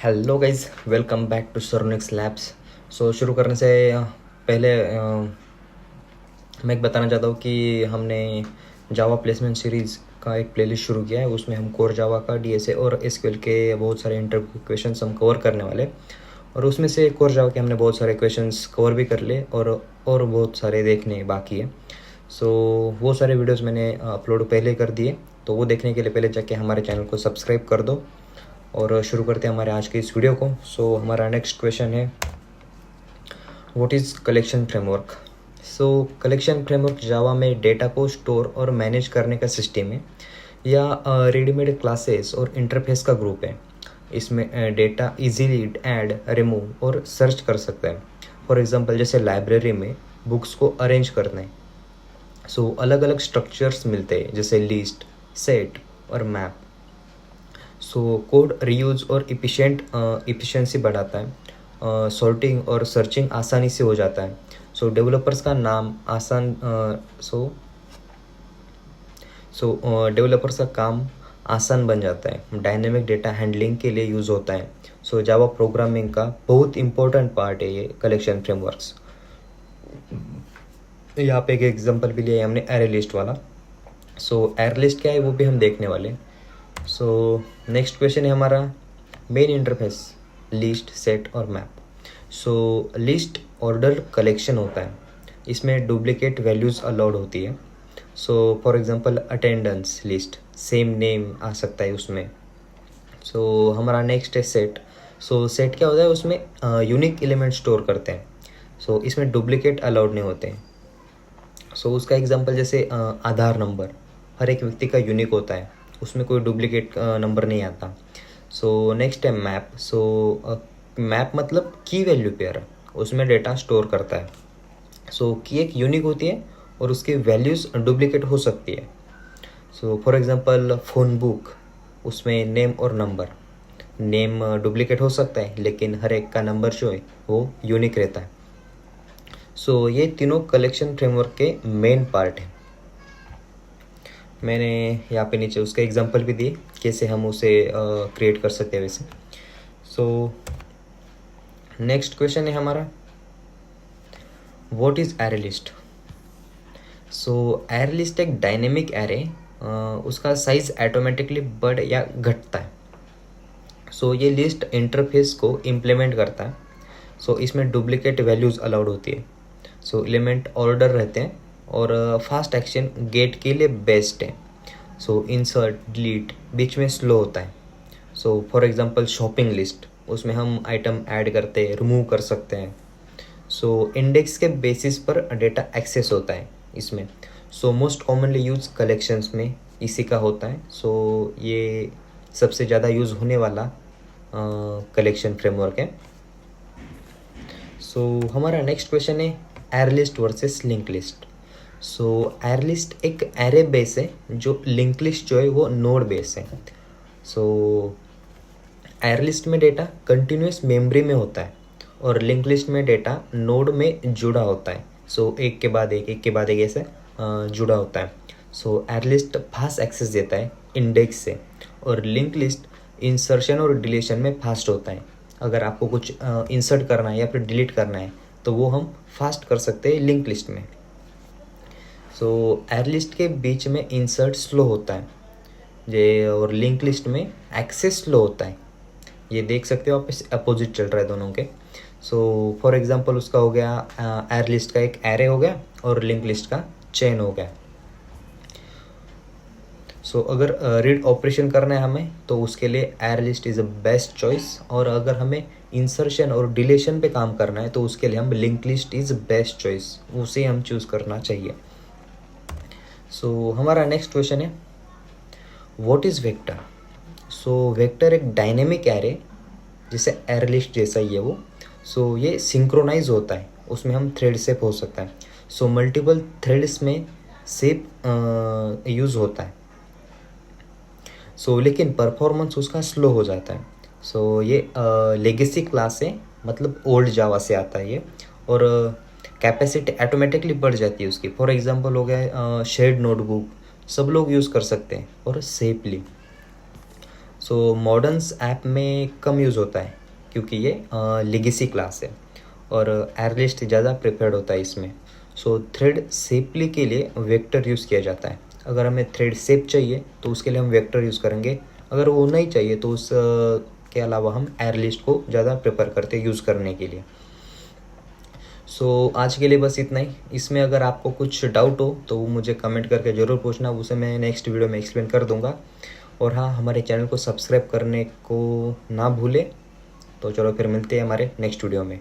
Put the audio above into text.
Hello guys, welcome back to Sarnix labs. शुरू करने से पहले मैं एक बताना चाहता हूँ कि हमने जावा प्लेसमेंट सीरीज़ का एक प्लेलिस्ट शुरू किया है। उसमें हम कोर जावा का डीएसए और एसक्यूएल के बहुत सारे इंटरव्यू क्वेश्चंस हम कवर करने वाले, और उसमें से कोर जावा के हमने बहुत सारे क्वेश्चंस कवर भी कर लिए और बहुत सारे देखने बाकी है। वो सारे वीडियोस मैंने अपलोड पहले कर दिए, तो वो देखने के लिए पहले जाके हमारे चैनल को सब्सक्राइब कर दो। और शुरू करते हैं हमारे आज के इस वीडियो को। हमारा नेक्स्ट क्वेश्चन है, what is collection framework. Collection framework Java में डेटा को स्टोर और मैनेज करने का सिस्टम है, या रेडीमेड क्लासेस और इंटरफेस का ग्रुप है। इसमें डेटा इजीली ऐड, रिमूव और सर्च कर सकते हैं। फॉर एग्जांपल, जैसे लाइब्रेरी में बुक्स को अरेंज करना है, अलग अलग स्ट्रक्चर्स मिलते हैं, जैसे लिस्ट, सेट और मैप। कोड रीयूज और इफिशिएंसी बढ़ाता है। सॉर्टिंग और सर्चिंग आसानी से हो जाता है। डेवलपर्स का नाम आसान डेवलपर्स का काम आसान बन जाता है। डायनेमिक डेटा हैंडलिंग के लिए यूज़ होता है। जावा प्रोग्रामिंग का बहुत इंपॉर्टेंट पार्ट है ये कलेक्शन फ्रेमवर्क्स। यहाँ पे एक एग्जांपल भी लिया है हमने, एरे लिस्ट वाला। एरे लिस्ट क्या है वो भी हम देखने वाले हैं। नेक्स्ट क्वेश्चन है हमारा, मेन इंटरफेस, लिस्ट, सेट और मैप। लिस्ट ऑर्डर कलेक्शन होता है, इसमें डुप्लीकेट वैल्यूज़ अलाउड होती है। For example, attendance list, same name आ सकता है उसमें। हमारा नेक्स्ट है सेट। सेट क्या होता है, उसमें यूनिक एलिमेंट स्टोर करते हैं। इसमें डुप्लीकेट अलाउड नहीं होते हैं। उसका एग्जांपल जैसे आधार नंबर हर एक व्यक्ति का यूनिक होता है, उसमें कोई डुप्लीकेट नंबर नहीं आता। नेक्स्ट है मैप। मैप मतलब की वैल्यू पेयर, उसमें डेटा स्टोर करता है। की एक यूनिक होती है और उसकी वैल्यूज़ डुप्लीकेट हो सकती है। फॉर एग्जांपल, फ़ोन बुक, उसमें नेम और नंबर, नेम डुप्लीकेट हो सकता है लेकिन हर एक का नंबर जो है वो यूनिक रहता है। ये तीनों कलेक्शन फ्रेमवर्क के मेन पार्ट हैं। मैंने यहाँ पे नीचे उसका एग्जांपल भी दिए, कैसे हम उसे क्रिएट कर सकते हैं वैसे। नेक्स्ट क्वेश्चन है हमारा, what is array list. Array list एक डायनेमिक एरे, उसका साइज ऑटोमेटिकली बढ़ या घटता है। ये लिस्ट इंटरफेस को इम्प्लीमेंट करता है। इसमें डुप्लीकेट वैल्यूज़ अलाउड होती है। एलिमेंट ऑर्डर रहते हैं और फास्ट एक्शन गेट के लिए बेस्ट है। इंसर्ट, डिलीट बीच में स्लो होता है। फॉर एग्जांपल, शॉपिंग लिस्ट, उसमें हम आइटम ऐड करते हैं, रिमूव कर सकते हैं। इंडेक्स के बेसिस पर डेटा एक्सेस होता है इसमें। मोस्ट कॉमनली यूज कलेक्शंस में इसी का होता है। ये सबसे ज़्यादा यूज़ होने वाला कलेक्शन फ्रेमवर्क है। हमारा नेक्स्ट क्वेश्चन है, array list versus link list. Array list एक एरे बेस है, जो लिंक लिस्ट जो है वो नोड बेस है। एरे लिस्ट में डेटा कंटिन्यूस मेमोरी में होता है और लिंक लिस्ट में डेटा नोड में जुड़ा होता है। एक के बाद एक ऐसे जुड़ा होता है। एरे लिस्ट फास्ट एक्सेस देता है इंडेक्स से, और लिंक लिस्ट इंसर्शन और डिलीशन में फास्ट होता है। अगर आपको कुछ इंसर्ट करना है या फिर डिलीट करना है तो वो हम फास्ट कर सकते हैं लिंक लिस्ट में। एरे लिस्ट के बीच में इंसर्ट स्लो होता है और लिंक लिस्ट में एक्सेस स्लो होता है। ये देख सकते हो आप, इस अपोजिट चल रहा है दोनों के। फॉर एग्जांपल, उसका हो गया एरे लिस्ट का एक एरे हो गया और लिंक लिस्ट का चेन हो गया। अगर रीड ऑपरेशन करना है हमें तो उसके लिए array list is a best choice, और अगर हमें इंसर्शन और डिलीशन पे काम करना है तो उसके लिए हम link list is best choice, उसे हम चूज़ करना चाहिए। हमारा नेक्स्ट क्वेश्चन है, व्हाट इज़ वेक्टर। वेक्टर एक डायनेमिक एरे, जैसे एरे लिस्ट जैसा ही है वो। ये सिंक्रोनाइज होता है, उसमें हम थ्रेड सेप हो सकता है। मल्टीपल थ्रेड्स में सेप यूज़ होता है। लेकिन परफॉर्मेंस उसका स्लो हो जाता है। ये लेगेसी क्लास है, मतलब ओल्ड जावा से आता है ये, और कैपेसिटी ऑटोमेटिकली बढ़ जाती है उसकी। फॉर एग्जांपल हो गया शेयर्ड नोटबुक, सब लोग यूज़ कर सकते हैं और सेफली। सो मॉडर्न्स ऐप में कम यूज़ होता है क्योंकि ये लेगेसी क्लास है और एयरलिस्ट ज़्यादा प्रिपेयर्ड होता है इसमें। सो थ्रेड सेपली के लिए वेक्टर यूज़ किया जाता है। अगर हमें थ्रेड सेप चाहिए तो उसके लिए हम वेक्टर यूज़ करेंगे, अगर वो नहीं चाहिए तो उस के अलावा हम एयरलिस्ट को ज़्यादा प्रेफर करते हैं यूज़ करने के लिए। सो आज के लिए बस इतना ही। इसमें अगर आपको कुछ डाउट हो तो वो मुझे कमेंट करके ज़रूर पूछना, उसे मैं नेक्स्ट वीडियो में एक्सप्लेन कर दूंगा। और हाँ, हमारे चैनल को सब्सक्राइब करने को ना भूलें। तो चलो फिर मिलते हैं हमारे नेक्स्ट वीडियो में।